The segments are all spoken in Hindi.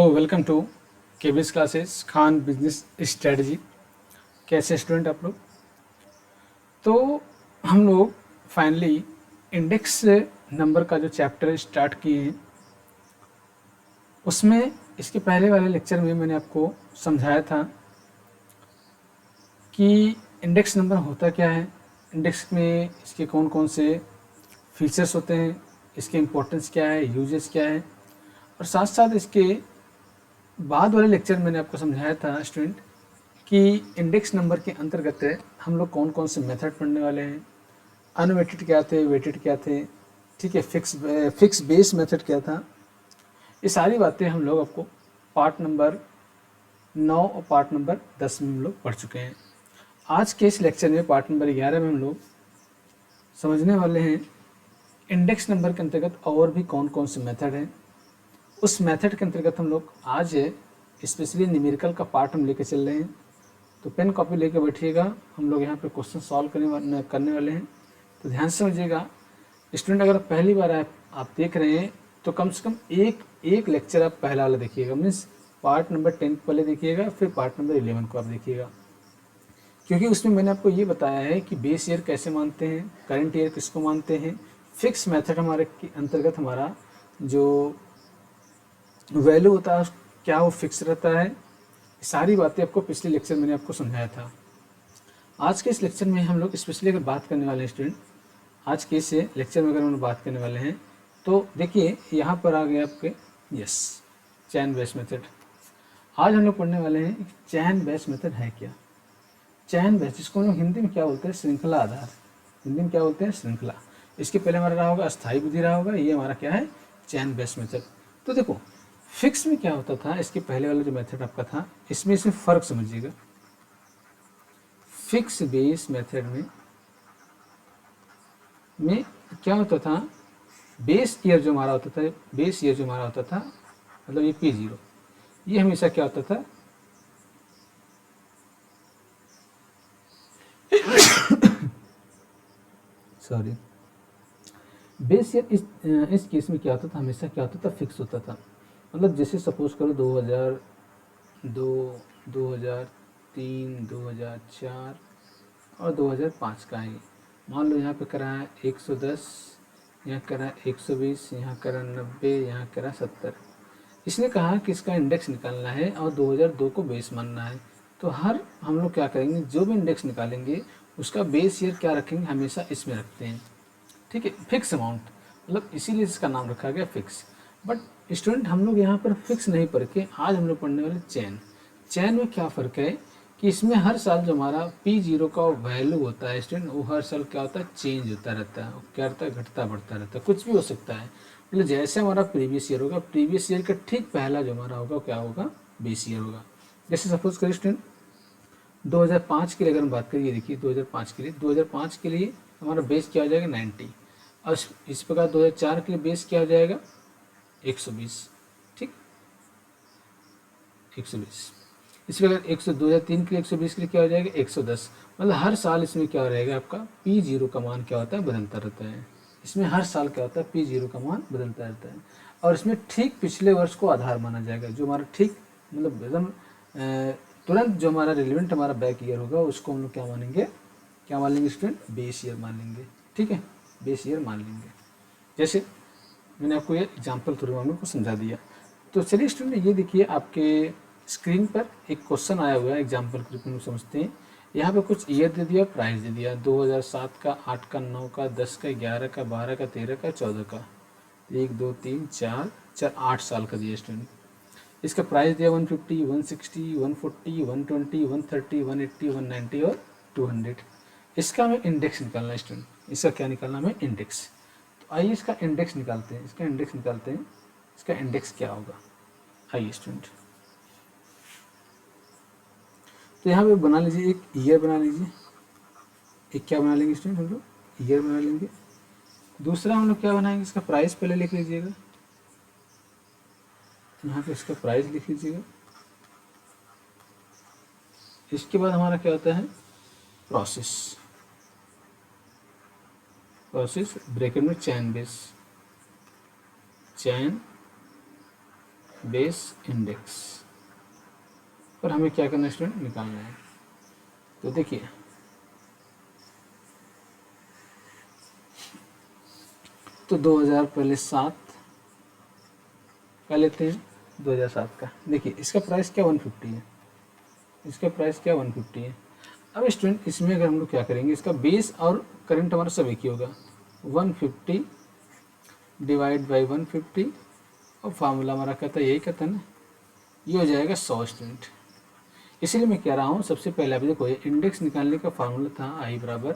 तो welcome to KBS classes Khan business strategy. कैसे स्टूडेंट आप लोग? तो हम लोग फाइनली इंडेक्स नंबर का जो चैप्टर स्टार्ट किए हैं, उसमें इसके पहले वाले लेक्चर में मैंने आपको समझाया था कि इंडेक्स नंबर होता क्या है, इंडेक्स में इसके कौन कौन से फीचर्स होते हैं, इसके इम्पोर्टेंस क्या है, यूजेस क्या है, और साथ साथ इसके बाद वाले लेक्चर में मैंने आपको समझाया था स्टूडेंट कि इंडेक्स नंबर के अंतर्गत हम लोग कौन कौन से मेथड पढ़ने वाले हैं। अनवेटेड क्या थे, वेटेड क्या थे, ठीक है, फिक्स बेस मेथड क्या था। ये सारी बातें हम लोग आपको पार्ट नंबर 9 और पार्ट नंबर 10 में हम लोग पढ़ चुके हैं। आज के इस लेक्चर में पार्ट नंबर 11 में हम लोग समझने वाले हैं इंडेक्स नंबर के अंतर्गत और भी कौन कौन से मेथड हैं। उस मेथड के अंतर्गत हम लोग आज स्पेशली न्यूमेरिकल का पार्ट हम लेके चल रहे हैं। तो पेन कॉपी लेके बैठिएगा, हम लोग यहाँ पे क्वेश्चन सॉल्व करने वाले हैं। तो ध्यान से समझिएगा स्टूडेंट, अगर पहली बार आप देख रहे हैं तो कम से कम एक लेक्चर आप पहला वाला देखिएगा, मीन्स पार्ट नंबर 10 पहले देखिएगा, फिर पार्ट नंबर 11 को आप देखिएगा, क्योंकि उसमें मैंने आपको ये बताया है कि बेस ईयर कैसे मानते हैं, करंट ईयर किसको मानते हैं, फिक्स मेथड हमारे के अंतर्गत हमारा जो वैल्यू होता है क्या वो फिक्स रहता है। सारी बातें आपको पिछले लेक्चर मैंने आपको समझाया था। आज के इस लेक्चर में हम लोग स्पेशली अगर बात करने वाले हैं स्टूडेंट, आज के इस लेक्चर में अगर हम बात करने वाले हैं तो देखिए यहाँ पर आ गए आपके यस चैन बेस मेथड। आज हम लोग पढ़ने वाले हैं चैन बेस मेथड है क्या। चैन बेस, जिसको हम लोग हिंदी में क्या बोलते हैं, श्रृंखला आधार। हिंदी में क्या बोलते हैं, श्रृंखला। इसके पहले हमारा रहा होगा अस्थायी विधि रहा होगा, ये हमारा क्या है, चैन बेस मेथड। तो देखो फिक्स में क्या होता था, इसके पहले वाला जो मेथड आपका था, इसमें फ़र्क समझिएगा। फिक्स बेस मेथड में क्या होता था, बेस ईयर जो हमारा होता था, बेस ईयर जो हमारा होता था, मतलब ये P0, ये हमेशा क्या होता था, सॉरी, बेस ईयर इस केस में क्या होता था, हमेशा क्या होता था, फिक्स होता था। मतलब जैसे सपोज करो 2002, 2003, 2004 और 2005 का है। मान लो यहाँ पे करा है 110, यहाँ करा 120, यहाँ करा 90, यहाँ करा 70। इसने कहा कि इसका इंडेक्स निकालना है और 2002 को बेस मानना है। तो हर हम लोग क्या करेंगे, जो भी इंडेक्स निकालेंगे उसका बेस ईयर क्या रखेंगे, हमेशा इसमें रखते हैं, ठीक है, फिक्स अमाउंट, मतलब इसीलिए इसका नाम रखा गया फिक्स। बट स्टूडेंट हम लोग यहाँ पर फिक्स नहीं पढ़ के आज हम लोग पढ़ने वाले चैन। चैन में क्या फ़र्क है कि इसमें हर साल जो हमारा P0 का वैल्यू होता है स्टूडेंट, वो हर साल क्या होता है, चेंज होता रहता है, क्या रहता है, घटता बढ़ता रहता है, कुछ भी हो सकता है। मतलब जैसे हमारा प्रीवियस ईयर होगा, प्रीवियस ईयर का ठीक पहला जो हमारा होगा क्या होगा, बेस ईयर होगा। जैसे सपोज करिए स्टूडेंट 2005 के लिए अगर हम बात करिए, देखिए 2005 के लिए हमारा बेस क्या हो जाएगा, 90। और इस प्रकार 2004 के लिए बेस क्या हो जाएगा, 120, ठीक, 120। इस प्रकार 2003 के लिए 120 के लिए क्या हो जाएगा, 110। मतलब हर साल इसमें क्या रहेगा, आपका P0 का मान क्या होता है, बदलता रहता है। इसमें हर साल क्या होता है, P0 का मान बदलता रहता है। और इसमें ठीक पिछले वर्ष को आधार माना जाएगा, जो हमारा ठीक मतलब एकदम तुरंत जो हमारा रिलेवेंट हमारा बैक ईयर होगा उसको हम लोग क्या मानेंगे, क्या मान लेंगे स्टूडेंट, बेस ईयर मान लेंगे, ठीक है, बेस ईयर मान लेंगे। जैसे मैंने आपको ये एग्जाम्पल थ्रू हम लोग को समझा दिया। तो चलिए स्टूडेंट, ये देखिए आपके स्क्रीन पर एक क्वेश्चन आया हुआ है, एग्जाम्पल के रूप में समझते हैं। यहाँ पे कुछ ईयर दे दिया, प्राइस दे दिया, 2007 का, 8 का, 9 का, 10 का, 11 का, 12 का, 13 का, 14 का, 1 2 3 4 4 8 साल का दिया स्टूडेंट। इसका प्राइस दिया 150, 160, 140, 120, 130, 180, 190 और 200। इसका हमें इंडेक्स निकालना है स्टूडेंट, इसका क्या निकालना हमें, इंडेक्स। तो आइए इसका इंडेक्स निकालते हैं, इसका इंडेक्स निकालते हैं। इसका इंडेक्स क्या होगा, आइए स्टूडेंट। तो यहाँ पे बना लीजिए, एक ईयर बना लीजिए, एक क्या बना लेंगे स्टूडेंट, हम लोग ईयर बना लेंगे। दूसरा हम लोग क्या बनाएंगे, इसका प्राइस पहले लिख लीजिएगा, यहाँ पे इसका प्राइस लिख लीजिएगा। इसके बाद हमारा क्या होता है, प्रोसेस, प्रोसेस ब्रैकेट में चैन बेस, चैन बेस इंडेक्स, और हमें क्या करना है स्टूडेंट, निकालना है। तो देखिए तो 2000 पहले 7 का लेते हैं, 2007 का। देखिए इसका प्राइस क्या 150 है, इसका प्राइस क्या 150 है। अब स्टूडेंट इसमें अगर हम लोग क्या करेंगे, इसका बेस और करंट हमारा सब एक ही होगा, 150 डिवाइड बाई 150, और फार्मूला हमारा कहता है यही कहता है ना, ये हो जाएगा 100 स्टूडेंट। इसीलिए मैं कह रहा हूँ सबसे पहले आप देखो इंडेक्स निकालने का फार्मूला था आई बराबर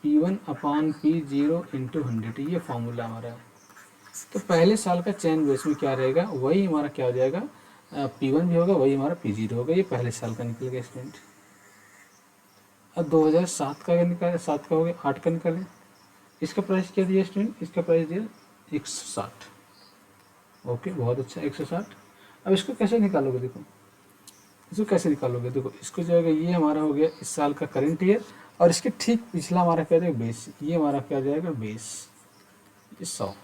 P1 अपॉन P0 इंटू 100, ये फार्मूला हमारा है। तो पहले साल का चैन बेस में क्या रहेगा, वही हमारा क्या हो जाएगा, P1 भी होगा, वही हमारा P0 होगा। ये पहले साल का निकल गया स्टूडेंट। अब 2007 का निकाले, 7 का हो गया, 8 का निकालें। इसका प्राइस क्या दिया स्टूडेंट, इसका प्राइस दिया 160। ओके बहुत अच्छा 160। अब इसको कैसे निकालोगे, देखो इसको कैसे निकालोगे, देखो इसको जो है ये हमारा हो गया इस साल का करंट ईयर, और इसके ठीक पिछला हमारा क्या जाएगा बेस, ये हमारा क्या जाएगा बेस, ये 100।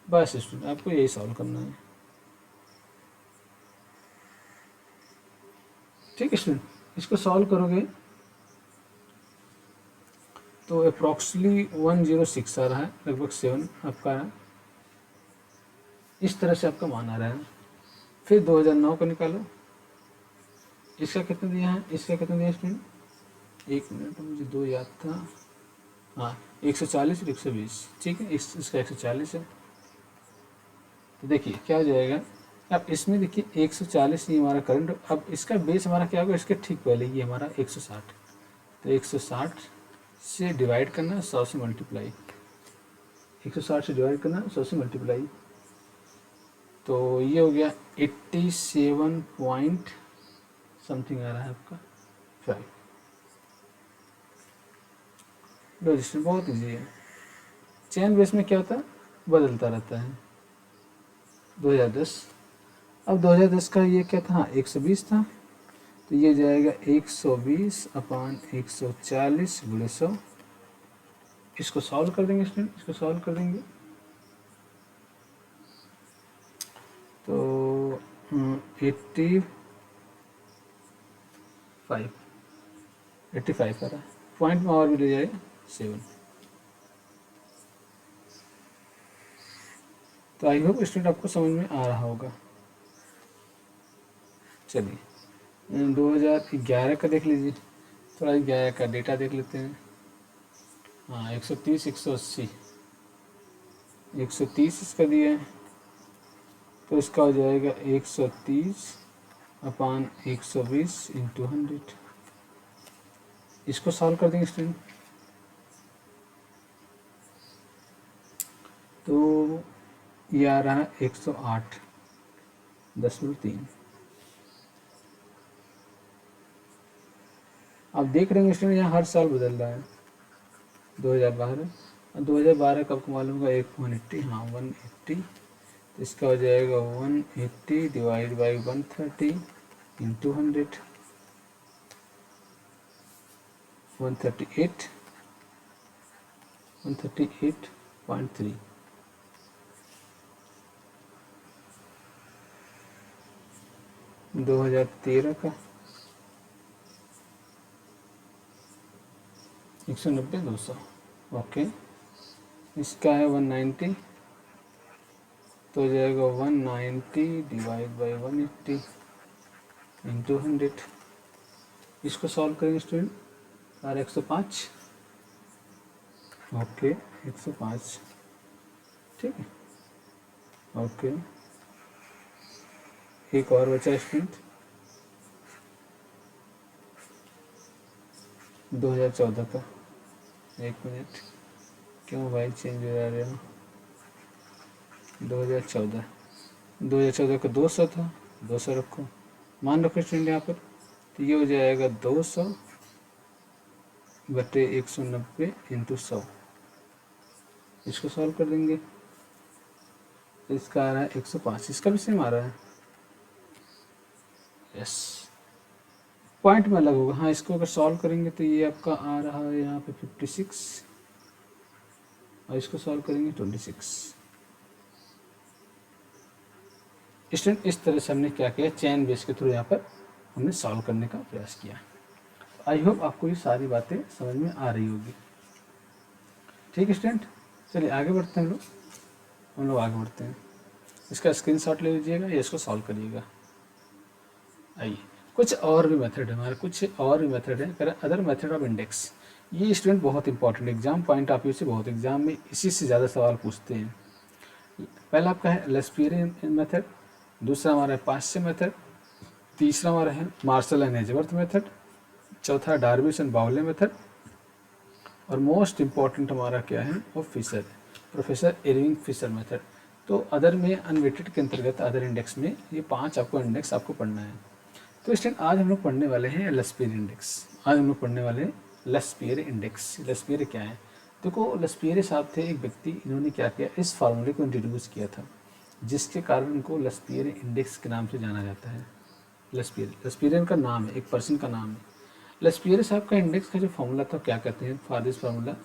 बस स्टूडेंट आपको यही सॉल्व करना है, ठीक है स्टूडेंट। इसको सॉल्व करोगे तो अप्रॉक्सीमेटली 106 आ रहा है, लगभग 7 आपका इस तरह से आपका मान आ रहा है। फिर 2009 को निकालो, इसका कितना दिया है, इसका कितना दिया स्टूडेंट, 1 मिनट मुझे 2 याद था, हाँ 140 और 120, ठीक है इसका 140 है। तो देखिए क्या हो जाएगा, अब इसमें देखिए 140 ये हमारा करंट, अब इसका बेस हमारा क्या होगा, इसके ठीक पहले ये हमारा 160, तो 160 से डिवाइड करना 100 से मल्टीप्लाई, 160 से डिवाइड करना 100 से मल्टीप्लाई, तो ये हो गया 87 पॉइंट समथिंग आ रहा है आपका 5। रजिस्टर बहुत ईजी है, चैन बेस में क्या होता है, बदलता रहता है। 2010, अब 2010 का ये क्या था, 120 था, तो ये जाएगा 120 अपान 140 गुणे 100। इसको सॉल्व कर देंगे स्टूडेंट, इसको सॉल्व कर देंगे तो 85 आ रहा है, पॉइंट में और भी ले जाएगा 7। तो आई होप स्टूडेंट आपको समझ में आ रहा होगा। चलिए 2011 का देख लीजिए, थोड़ा 11 का डेटा देख लेते हैं। हाँ 130 180, 130 इसका दिया है, तो इसका हो जाएगा 130 अपान 120 इंटू 100। इसको सॉल्व कर देंगे स्टूडेंट, तो ये आ रहा है 108.3। आप देख रहे हैं स्टूडेंट यहाँ हर साल बदल रहा है। 2012 और 2012 का आपको मालूम होगा 180, हाँ 180, तो इसका हो जाएगा 180 डिवाइड बाई 130 इंटू 100, 138.3। 2013 का 190 200, ओके। इसका है 190, तो हो जाएगा 190 डिवाइड बाई 180 इंटू 100। इसको सॉल्व करेंगे स्टूडेंट, और 105, ओके 105, ठीक है ओके। एक और बचा स्टूडेंट 2014 का, एक मिनट क्यों मोबाइल चेंज हो जा रहा है। 2014 का 200 था, 200 रखो, मान रखो स्टूडेंट यहाँ पर, तो ये हो जाएगा 200 बटे 190 इंटू 100। इसको सॉल्व कर देंगे, तो इसका आ रहा है 105, इसका भी सेम आ रहा है, यस पॉइंट में अलग होगा। हाँ इसको अगर सॉल्व करेंगे तो ये आपका आ रहा है यहाँ पे 56, और इसको सॉल्व करेंगे 26। स्टूडेंट इस तरह से हमने क्या किया, चेन बेस के थ्रू यहाँ पर हमने सॉल्व करने का प्रयास किया। आई होप आपको ये सारी बातें समझ में आ रही होगी। ठीक है स्टूडेंट, चलिए आगे बढ़ते हैं हम लोग आगे बढ़ते हैं। इसका स्क्रीनशॉट ले लीजिएगा या इसको सॉल्व करिएगा। आइए, कुछ और भी मेथड है हमारे, कुछ और भी मेथड है, अदर मेथड ऑफ इंडेक्स। ये स्टूडेंट बहुत important, exam point of view से बहुत एग्जाम में इसी से ज़्यादा सवाल पूछते हैं। पहला आपका है लेस्पियर मेथड, दूसरा हमारा है पाश्चे मेथड, तीसरा हमारा है मार्शल एंड एजवर्थ मेथड, चौथा डार्विश एंड बाउले मेथड, और मोस्ट इम्पॉर्टेंट हमारा क्या है वो Fisher, professor Irving Fisher method. तो अदर में अनवेटेड के अंतर्गत अदर इंडेक्स में ये 5 आपको इंडेक्स आपको पढ़ना है। तो स्टूडेंट आज हम लोग पढ़ने वाले हैं लेस्पियर इंडेक्स। आज हम लोग पढ़ने वाले हैं लेस्पियर इंडेक्स। लेस्पियर क्या है? देखो, लेस्पियर साहब थे एक व्यक्ति, इन्होंने क्या किया, इस फार्मूले को इंट्रोड्यूस किया था, जिसके कारण इनको लेस्पियर इंडेक्स के नाम से जाना जाता है। लेस्पियर का नाम है, एक पर्सन का नाम है। लेस्पियर साहब का इंडेक्स का जो फार्मूला था, क्या कहते हैं, फॉर दिस फार्मूला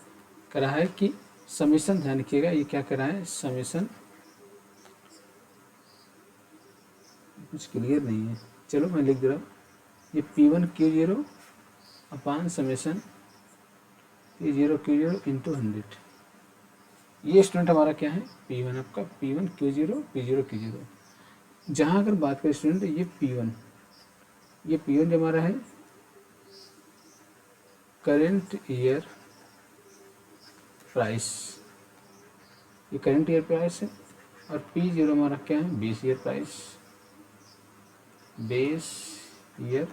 करा है कि समीशन, ध्यान रखिएगा ये क्या करा है, समीशन, कुछ क्लियर नहीं है, चलो मैं लिख दे रहा हूँ, ये P1Q0 अपान समेशन P0Q0 इंटू 100। ये स्टूडेंट हमारा क्या है, P1 आपका P1Q0 P0Q0। जहाँ अगर बात करें स्टूडेंट, ये P1 जो हमारा है करेंट ईयर प्राइस, ये करेंट ईयर प्राइस है, और P0 हमारा क्या है, base year price, base year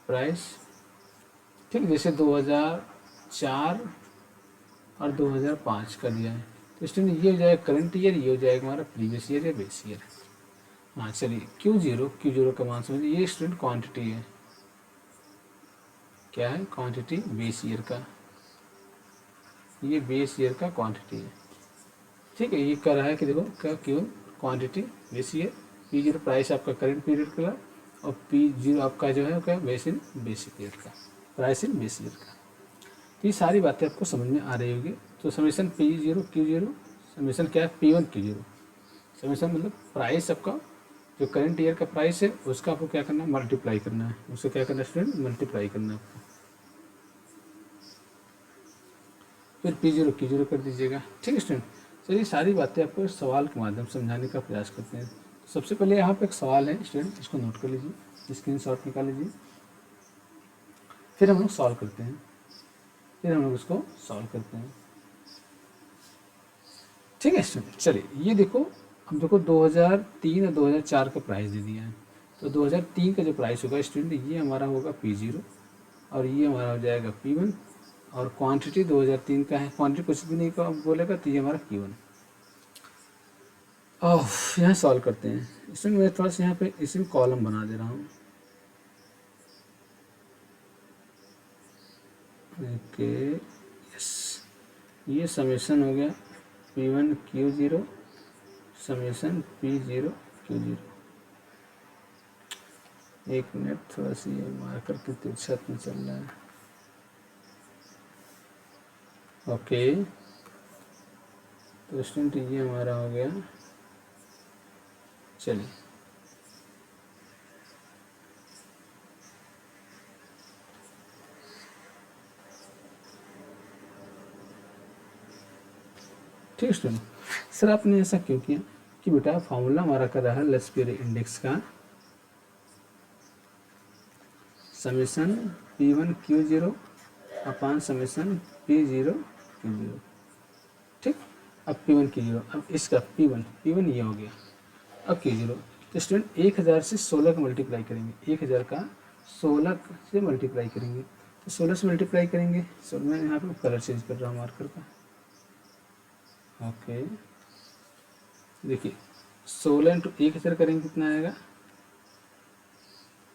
price. ठीक, जैसे 2004 और 2005 का दिया है, तो स्टूडेंट ये हो जाएगा करंट ईयर, ये हो जाएगा हमारा प्रीवियस ईयर या बेस ईयर। हाँ चलिए, Q0 का मान समझिए, ये स्टूडेंट क्वांटिटी है, क्या है, क्वांटिटी बेस ईयर का, ये बेस ईयर का क्वांटिटी है। ठीक है, ये कर रहा है कि देखो क्या, क्यों quantity base year, P0 price आपका करंट पीरियड का, और P0 आपका जो है क्या, बेस इन बेसिक ईयर का, प्राइस इन बेस ईयर का। तो ये सारी बातें आपको समझ में आ रही होगी। तो समीशन P0Q0, समीशन क्या है, P1Q0, समीशन मतलब प्राइस आपका जो करंट ईयर का प्राइस है उसका आपको क्या करना है, मल्टीप्लाई करना है, उसको क्या करना है स्टूडेंट, मल्टीप्लाई करना है आपको, फिर P0Q0 कर दीजिएगा। ठीक है स्टूडेंट, चलिए सारी बातें आपको सवाल के माध्यम से समझाने का प्रयास करते हैं। तो सबसे पहले यहाँ पे एक सवाल है स्टूडेंट, इसको नोट कर लीजिए, स्क्रीनशॉट निकाल लीजिए, फिर हम लोग सॉल्व करते हैं, ठीक है स्टूडेंट। चलिए ये देखो, हम देखो 2003 और 2004 का प्राइस दे दिया है। तो 2003 का जो प्राइस होगा स्टूडेंट, ये हमारा होगा P0, और ये हमारा हो जाएगा P1, और क्वांटिटी 2003 का है, क्वांटिटी कुछ भी नहीं का बोलेगा, तो ये हमारा Q1। यहाँ सॉल्व करते हैं। इसमें मैं थोड़ा सा यहाँ पे इसमें कॉलम बना दे रहा हूँ। ओके यस, ये समेशन हो गया P1Q0 समेशन P0Q0। एक मिनट, थोड़ा सा ये मार्कर की तिरछा में चल रहा है। ओके, तो स्टूडेंट ये हमारा हो गया। चलिए ठीक है स्टूडेंट, सर आपने ऐसा क्यों किया कि बेटा फार्मूला हमारा कर रहा है लेस्पियर इंडेक्स का समेशन P1Q0 अपान समेशन P0Q0। ठीक, अब P1Q0, अब इसका P1 ये हो गया, अब Q0। तो स्टूडेंट 1000 से 16 का मल्टीप्लाई करेंगे, 1000 का 16 से मल्टीप्लाई करेंगे, तो 16 से मल्टीप्लाई करेंगे। सर मैं यहाँ पे कलर चेंज कर रहा हूँ मार्कर का। ओके, देखिए 16 इंटू 1000 करेंगे, कितना आएगा,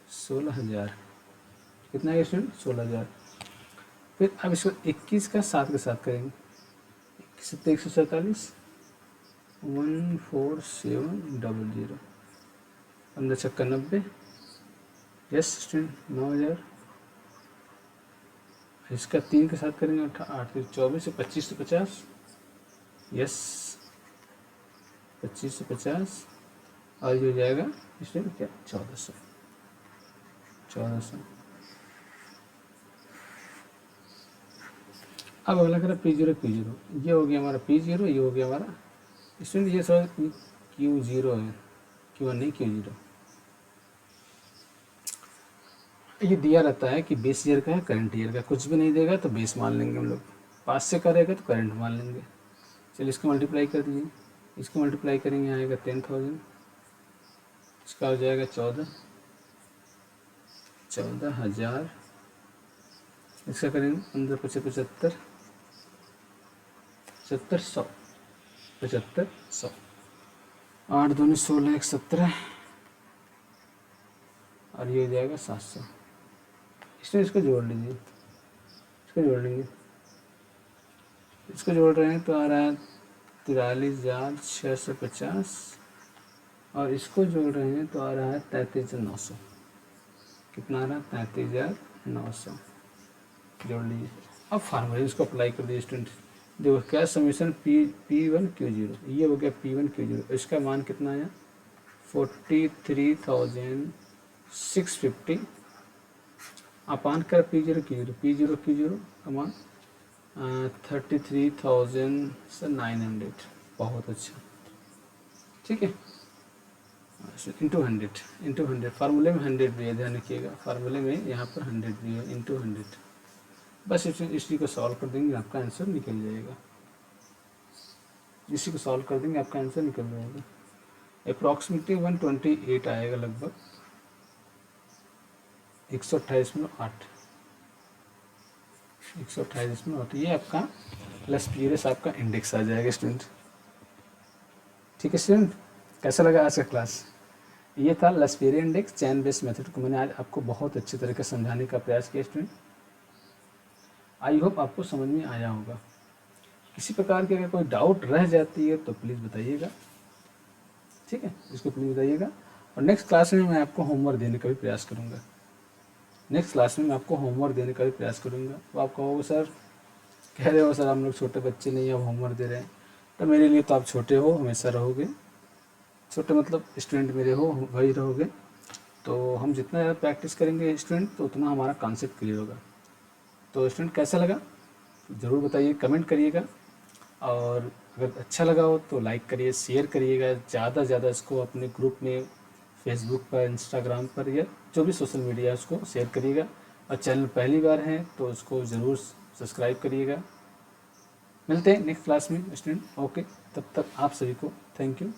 16,000। कितना आएगा स्टूडेंट, 16,000। फिर अब इसको 21 का 7 के साथ करेंगे, 21 से 147, 14700, 15 छक्का 90, यस स्टूडेंट 9,000। इसका 3 के साथ करेंगे, 8 24 से 25 से 50, यस 25 से 50, और ये हो जाएगा स्टूडेंट क्या 1400। अब अगला करें P0 Q0, ये हो गया हमारा P0, ये हो गया हमारा स्टूडेंट, ये थोड़ा Q0 है, Q1 नहीं Q0। ये दिया रहता है कि बेस ईयर का है करंट ईयर का, कुछ भी नहीं देगा तो बेस मान लेंगे हम लोग, पास से करेगा तो करंट मान लेंगे। चलिए इसको मल्टीप्लाई कर दीजिए, इसको मल्टीप्लाई करेंगे आएगा 10,000, इसका हो जाएगा 14,000, इसका करेंगे 15 पचे 75, 7500, 7500, 8 दूनी 16 1 17, और ये हो जाएगा 700। इसमें इसको जोड़ लीजिए, इसको जोड़ लेंगे, इसको जोड़ रहे हैं तो आ रहा है 43,650, और इसको जोड़ रहे हैं तो आ रहा है 33,900। कितना आ रहा है 33,900, जोड़ लीजिए। अब फार्मूला इसको अप्लाई कर दीजिए स्टूडेंट। देखो क्या समीशन P1 Q0, ये हो गया P1 Q0, इसका मान कितना आया 43,650 अपान कर P0 Q0 का मान 33,900। बहुत अच्छा, ठीक है। इंटू 100 फार्मूले में 100 भी है, ध्यान रखिएगा, फार्मूले में यहाँ पर 100 भी है, इंटू 100। बस इसी को सॉल्व कर देंगे आपका आंसर निकल जाएगा, इसी को सॉल्व कर देंगे आपका आंसर निकल जाएगा। अप्रॉक्सीमेटली 128 आएगा लगभग, 128.8, 128.8, ये आपका प्लस पीरियस आपका इंडेक्स आ जाएगा स्टूडेंट। ठीक है स्टूडेंट, कैसा लगा आज का क्लास? ये था लस्पेरिया इंडेक्स चैन बेस्ड मेथड को मैंने आज आपको बहुत अच्छी तरीके से समझाने का प्रयास किया स्टूडेंट। आई होप आपको समझ में आया होगा। किसी प्रकार की अगर कोई डाउट रह जाती है तो प्लीज़ बताइएगा, ठीक है, इसको प्लीज़ बताइएगा। और नेक्स्ट क्लास में मैं आपको होमवर्क देने का भी प्रयास करूँगा, तो आप कहोगे सर कह रहे हो सर हम लोग छोटे बच्चे नहीं, अब होमवर्क दे रहे हैं, तो मेरे लिए तो आप छोटे हो, हमेशा रहोगे छोटे, मतलब स्टूडेंट मेरे हो वही रहोगे। तो हम जितना ज़्यादा प्रैक्टिस करेंगे स्टूडेंट तो उतना हमारा कॉन्सेप्ट क्लियर होगा। तो स्टूडेंट कैसा लगा ज़रूर बताइए, कमेंट करिएगा, और अगर अच्छा लगा हो तो लाइक करिए, शेयर करिएगा, ज़्यादा से ज़्यादा इसको अपने ग्रुप में फेसबुक पर, इंस्टाग्राम पर, या जो भी सोशल मीडिया है उसको शेयर करिएगा। और चैनल पहली बार है तो उसको ज़रूर सब्सक्राइब करिएगा। मिलते हैं नेक्स्ट क्लास में स्टूडेंट, ओके, तब तक आप सभी को थैंक यू।